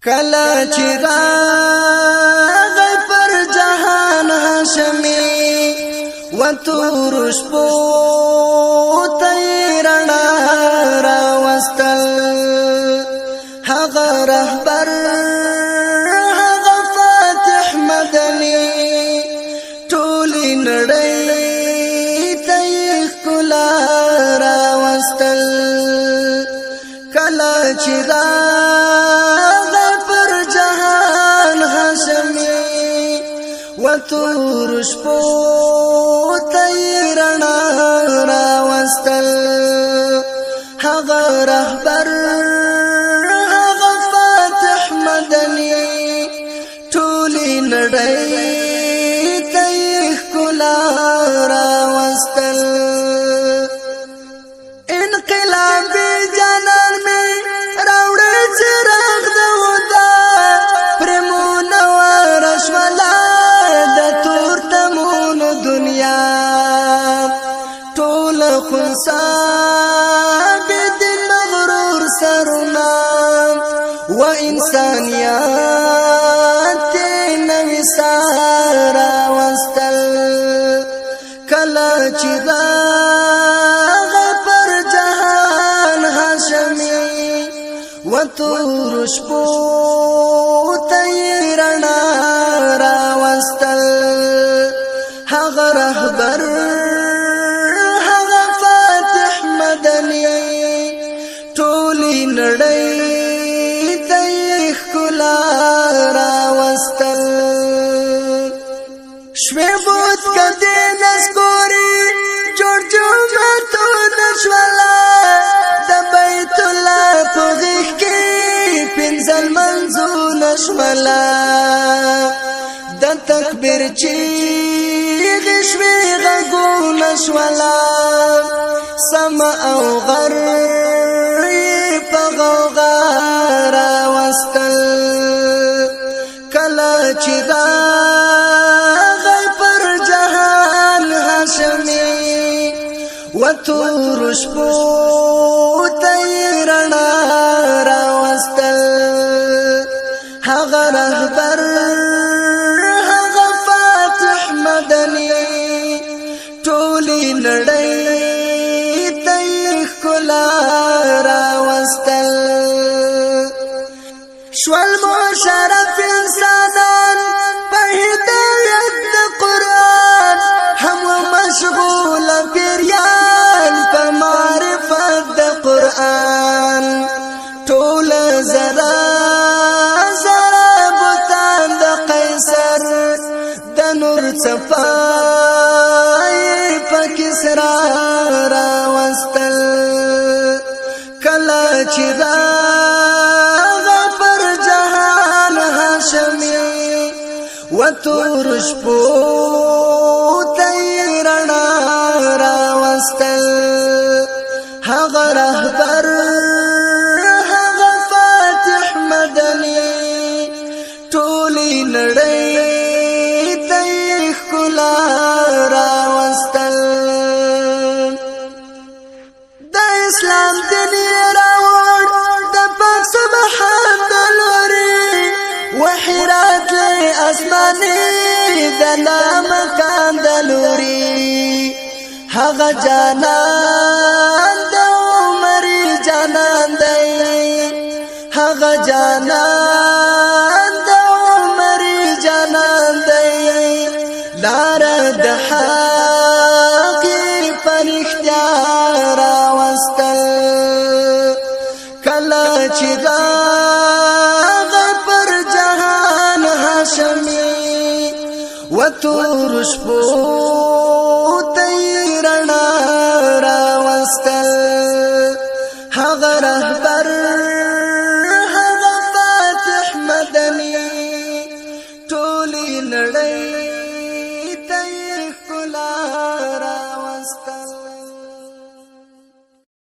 کلا چې راغی پر جهان هاشمي و تور شپو ته رڼا راوستل هغه رهبر هغه فاتح مدني ټولې نړۍ ته ښکلا راوستل کله چې تور شپو ته رڼا راوستل هغه رهبر هغه فاتح مدني ټولې نړۍ ته ښکلا راوستل انقلابي جانان مې راوړی څراغ د هدا پرېمونه ورشوله خنسا بدل مغرور سرنا و انسانیات نوی سارا وستل کلا چی راغی پر جهان هاشمی و تور شپو تیرنا را وستل هغه رهبر نړۍ ته ښکلا راوستل شوې بوت کدی نسکوري جوړ جوړتونه شوله د بیت الله په غېږ کې پنځل منځونه شوله د تکبیر چیغې شوې غږونه شوله سمع او غر چې راغی پر جهان هاشمي و تور شپو ته رڼا راوستل هغه رهبر هغه فاتح مدني ټولې نړۍ ته ښکلا راوستل شول مشرف انسانان په هدایت د قرآن هم مشغول پیریان په معرفت د قرآن ټول زرا زرا بوتان د قیصر د نور صفای په کسرا راوستل کله چې و تور شپو ته رڼا راوستل هغه رهبر هغه فاتح مدني ټولې نړۍ ته ښکلا راوستل د اسلام دین راوړ د پاک سبحان د لوري وحرات اسماني دلا مکان دلوري هغه جانان د عمر جانان دی هغه جانان د عمر جانان دی لار د حق فرښتیا راوستل کله چې و تور شپو ته رڼا راوستل هغه